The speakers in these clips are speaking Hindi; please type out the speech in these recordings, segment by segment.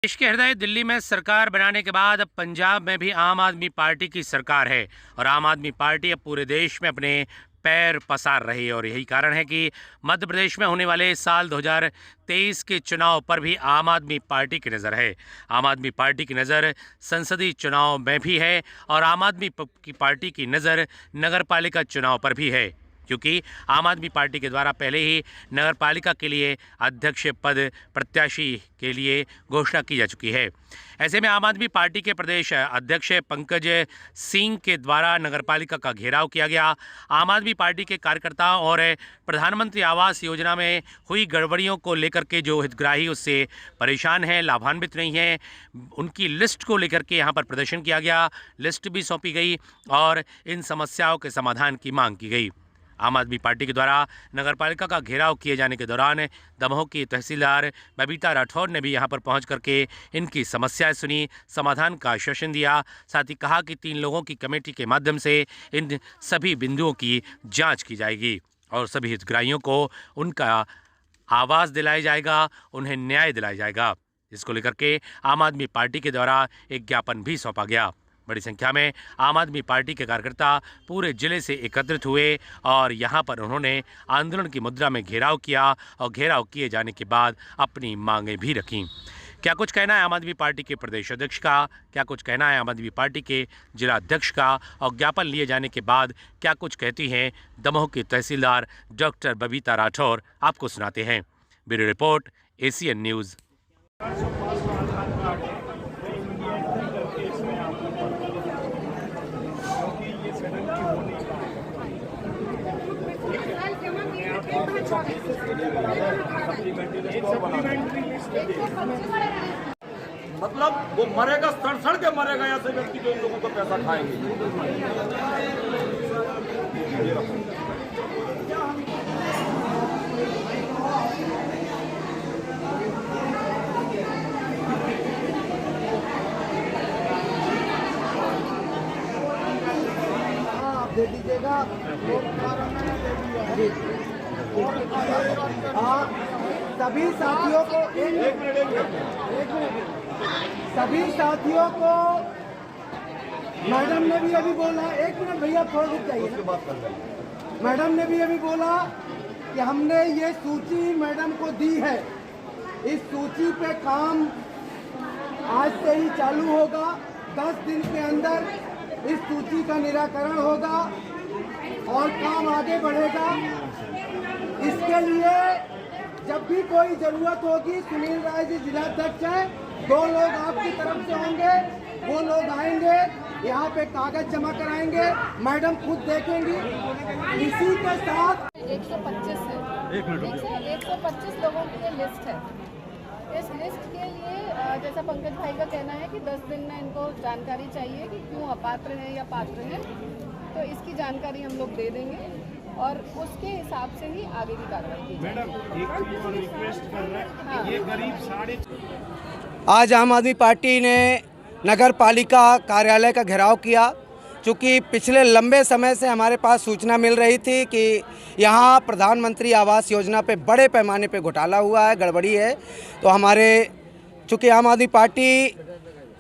देश के हृदय दिल्ली में सरकार बनाने के बाद अब पंजाब में भी आम आदमी पार्टी की सरकार है और आम आदमी पार्टी अब पूरे देश में अपने पैर पसार रही है। और यही कारण है कि मध्य प्रदेश में होने वाले साल 2023 के चुनाव पर भी आम आदमी पार्टी की नज़र है। आम आदमी पार्टी की नज़र संसदीय चुनाव में भी है और आम आदमी की पार्टी की नज़र नगरपालिका चुनाव पर भी है, क्योंकि आम आदमी पार्टी के द्वारा पहले ही नगरपालिका के लिए अध्यक्ष पद प्रत्याशी के लिए घोषणा की जा चुकी है। ऐसे में आम आदमी पार्टी के प्रदेश अध्यक्ष पंकज सिंह के द्वारा नगरपालिका का घेराव किया गया। आम आदमी पार्टी के कार्यकर्ताओं और प्रधानमंत्री आवास योजना में हुई गड़बड़ियों को लेकर के जो हितग्राही उससे परेशान हैं, लाभान्वित नहीं हैं, उनकी लिस्ट को लेकर के यहाँ पर प्रदर्शन किया गया। लिस्ट भी सौंपी गई और इन समस्याओं के समाधान की मांग की गई। आम आदमी पार्टी के द्वारा नगरपालिका का घेराव किए जाने के दौरान दमोह की तहसीलदार बबीता राठौर ने भी यहां पर पहुंच करके इनकी समस्याएं सुनी, समाधान का आश्वासन दिया। साथ ही कहा कि 3 लोगों की कमेटी के माध्यम से इन सभी बिंदुओं की जांच की जाएगी और सभी हितग्राहियों को उनका आवास दिलाया जाएगा, उन्हें न्याय दिलाया जाएगा। इसको लेकर के आम आदमी पार्टी के द्वारा एक ज्ञापन भी सौंपा गया। बड़ी संख्या में आम आदमी पार्टी के कार्यकर्ता पूरे जिले से एकत्रित हुए और यहां पर उन्होंने आंदोलन की मुद्रा में घेराव किया और घेराव किए जाने के बाद अपनी मांगें भी रखीं। क्या कुछ कहना है आम आदमी पार्टी के प्रदेश अध्यक्ष का, क्या कुछ कहना है आम आदमी पार्टी के जिला अध्यक्ष का और ज्ञापन लिए जाने के बाद क्या कुछ कहती हैं दमोह की तहसीलदार डॉक्टर बबीता राठौर, आपको सुनाते हैं। Bureau report, ACN news. मतलब वो मरेगा, सड़ के मरेगा ऐसे व्यक्ति जो इन लोगों का पैसा खाएंगे। दे दीजिएगा। हाँ, सभी साथियों को एक मिनट सभी साथियों को मैडम ने भी अभी बोला, एक मिनट भैया थोड़ा रुक जाइए। मैडम ने भी अभी बोला कि हमने ये सूची मैडम को दी है, इस सूची पे काम आज से ही चालू होगा। 10 दिन के अंदर इस सूची का निराकरण होगा और काम आगे बढ़ेगा। इसके लिए जब भी कोई जरूरत होगी, सुनील राय जी जिलाध्यक्ष हैं, 2 लोग आपकी तरफ से होंगे, वो लोग आएंगे, यहाँ पे कागज जमा कराएंगे, मैडम खुद देखेंगी। इसी के साथ 125 है, 125 लोगों की ये लिस्ट है। इस लिस्ट के लिए जैसा पंकज भाई का कहना है कि 10 दिन में इनको जानकारी चाहिए कि क्यों अपात्र हैं या पात्र हैं, तो इसकी जानकारी हम लोग दे देंगे और उसके हिसाब से ही आगे की कार्रवाई की। मैडम एक रिक्वेस्ट कर रहे हैं, ये गरीब आज आम आदमी पार्टी ने नगर पालिका कार्यालय का घेराव किया। चूँकि पिछले लंबे समय से हमारे पास सूचना मिल रही थी कि यहाँ प्रधानमंत्री आवास योजना पे बड़े पैमाने पे घोटाला हुआ है, गड़बड़ी है, तो चूँकि आम आदमी पार्टी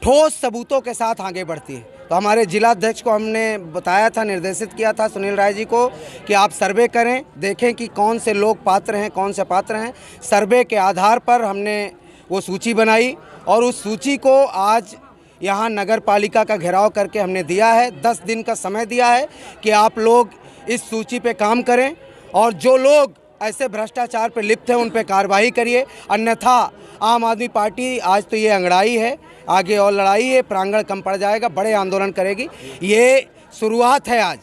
ठोस सबूतों के साथ आगे बढ़ती है, तो हमारे जिला अध्यक्ष को हमने बताया था, निर्देशित किया था सुनील राय जी को कि आप सर्वे करें, देखें कि कौन से लोग पात्र हैं, कौन से पात्र हैं। सर्वे के आधार पर हमने वो सूची बनाई और उस सूची को आज यहाँ नगर पालिका का घेराव करके हमने दिया है। 10 दिन का समय दिया है कि आप लोग इस सूची पे काम करें और जो लोग ऐसे भ्रष्टाचार पे लिप्त हैं उन पे कार्रवाई करिए, अन्यथा आम आदमी पार्टी आज तो ये अंगड़ाई है, आगे और लड़ाई है, प्रांगण कम पड़ जाएगा, बड़े आंदोलन करेगी। ये शुरुआत है आज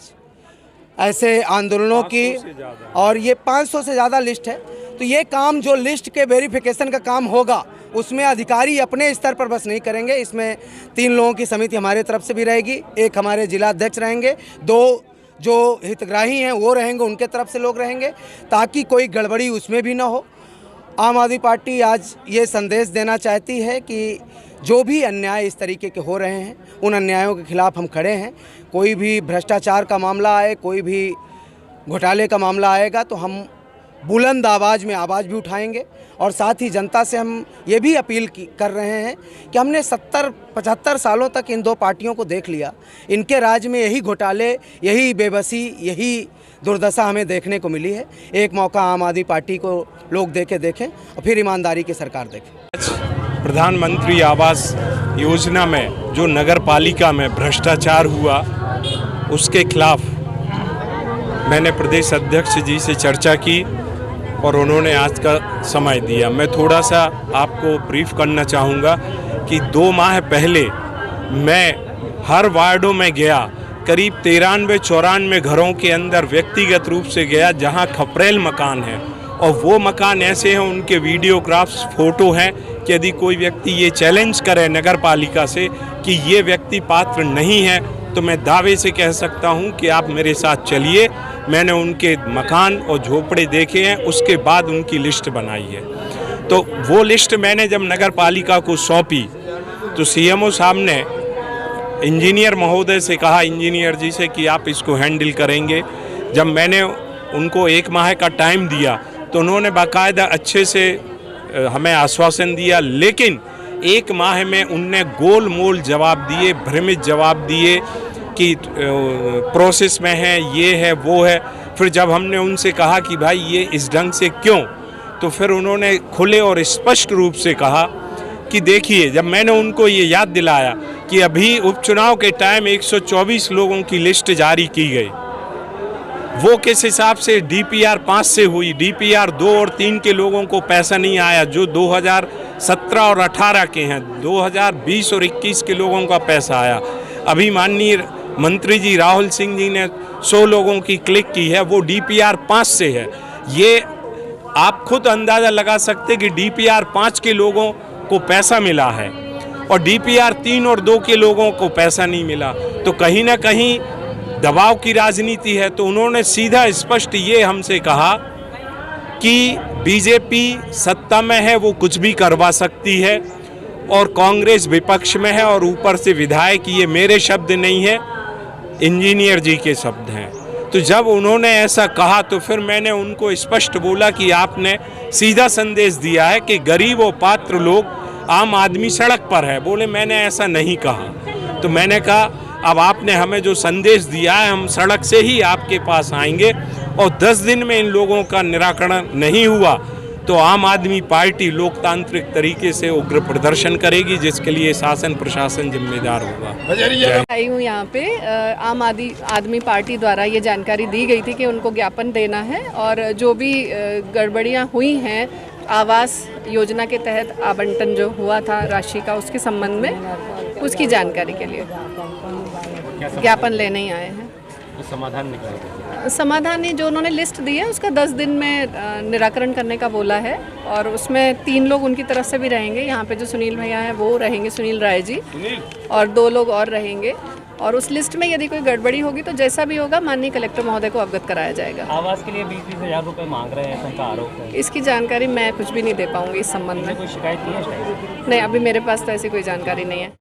ऐसे आंदोलनों की, और ये 500 से ज़्यादा लिस्ट है। तो ये काम जो लिस्ट के वेरिफिकेशन का काम होगा उसमें अधिकारी अपने स्तर पर बस नहीं करेंगे, इसमें 3 लोगों की समिति हमारे तरफ से भी रहेगी, एक हमारे जिला अध्यक्ष रहेंगे, 2 जो हितग्राही हैं वो रहेंगे, उनके तरफ से लोग रहेंगे, ताकि कोई गड़बड़ी उसमें भी ना हो। आम आदमी पार्टी आज ये संदेश देना चाहती है कि जो भी अन्याय इस तरीके के हो रहे हैं उन अन्यायों के खिलाफ हम खड़े हैं। कोई भी भ्रष्टाचार का मामला आए, कोई भी घोटाले का मामला आएगा तो हम बुलंद आवाज़ में आवाज़ भी उठाएंगे और साथ ही जनता से हम ये भी अपील कर रहे हैं कि हमने 70-75 सालों तक इन दो पार्टियों को देख लिया। इनके राज में यही घोटाले, यही बेबसी, यही दुर्दशा हमें देखने को मिली है। एक मौका आम आदमी पार्टी को लोग देखें और फिर ईमानदारी की सरकार देखें। प्रधानमंत्री आवास योजना में जो नगर पालिका में भ्रष्टाचार हुआ उसके खिलाफ मैंने प्रदेश अध्यक्ष जी से चर्चा की और उन्होंने आज का समय दिया। मैं थोड़ा सा आपको ब्रीफ करना चाहूँगा कि 2 माह पहले मैं हर वार्डों में गया, करीब 93-94 घरों के अंदर व्यक्तिगत रूप से गया जहां खपरेल मकान है और वो मकान ऐसे हैं, उनके वीडियोग्राफ्स फ़ोटो हैं कि यदि कोई व्यक्ति ये चैलेंज करे नगर पालिका से कि ये व्यक्ति पात्र नहीं है तो मैं दावे से कह सकता हूं कि आप मेरे साथ चलिए। मैंने उनके मकान और झोपड़े देखे हैं, उसके बाद उनकी लिस्ट बनाई है। तो वो लिस्ट मैंने जब नगर पालिका को सौंपी तो सीएमओ साहब ने इंजीनियर महोदय से कहा, इंजीनियर जी से, कि आप इसको हैंडल करेंगे। जब मैंने उनको 1 माह का टाइम दिया तो उन्होंने बाकायदा अच्छे से हमें आश्वासन दिया, लेकिन 1 माह में उनने गोल मोल जवाब दिए, भ्रमित जवाब दिए कि प्रोसेस में है, ये है, वो है। फिर जब हमने उनसे कहा कि भाई ये इस ढंग से क्यों, तो फिर उन्होंने खुले और स्पष्ट रूप से कहा कि देखिए, जब मैंने उनको ये याद दिलाया कि अभी उपचुनाव के टाइम 124 लोगों की लिस्ट जारी की गई, वो किस हिसाब से DPR 5 से हुई, DPR 2 और 3 के लोगों को पैसा नहीं आया जो 2017 और 18 के हैं, 2020 और 21 के लोगों का पैसा आया। अभी माननीय मंत्री जी राहुल सिंह जी ने 100 लोगों की क्लिक की है, वो DPR 5 से है। ये आप खुद अंदाज़ा लगा सकते कि DPR 5 के लोगों को पैसा मिला है और DPR 3 और 2 के लोगों को पैसा नहीं मिला, तो कहीं ना कहीं दबाव की राजनीति है। तो उन्होंने सीधा स्पष्ट ये हमसे कहा कि बीजेपी सत्ता में है, वो कुछ भी करवा सकती है और कांग्रेस विपक्ष में है, और ऊपर से विधायक, ये मेरे शब्द नहीं है, इंजीनियर जी के शब्द हैं। तो जब उन्होंने ऐसा कहा तो फिर मैंने उनको स्पष्ट बोला कि आपने सीधा संदेश दिया है कि गरीब और पात्र लोग, आम आदमी सड़क पर है। बोले मैंने ऐसा नहीं कहा। तो मैंने कहा अब आपने हमें जो संदेश दिया है, हम सड़क से ही आपके पास आएंगे और 10 दिन में इन लोगों का निराकरण नहीं हुआ तो आम आदमी पार्टी लोकतांत्रिक तरीके से उग्र प्रदर्शन करेगी, जिसके लिए शासन प्रशासन जिम्मेदार होगा। आई हूँ यहाँ पे आम आदमी पार्टी द्वारा ये जानकारी दी गई थी कि उनको ज्ञापन देना है और जो भी गड़बड़ियाँ हुई हैं आवास योजना के तहत आवंटन जो हुआ था राशि का, उसके संबंध में उसकी जानकारी के लिए ज्ञापन लेने ही आए हैं। समाधान नहीं, जो उन्होंने लिस्ट दी है उसका 10 दिन में निराकरण करने का बोला है और उसमें 3 लोग उनकी तरफ से भी रहेंगे। यहाँ पे जो सुनील भैया हैं वो रहेंगे, सुनील राय जी, और 2 लोग और रहेंगे। और उस लिस्ट में यदि कोई गड़बड़ी होगी तो जैसा भी होगा माननीय कलेक्टर महोदय को अवगत कराया जाएगा। आवास के लिए 20-20 हज़ार रुपये मांग रहे हैं, ऐसा आरोप है। इसकी जानकारी मैं कुछ भी नहीं दे पाऊंगी इस संबंध में। कोई शिकायत नहीं है? नहीं, अभी मेरे पास तो ऐसी कोई जानकारी नहीं है।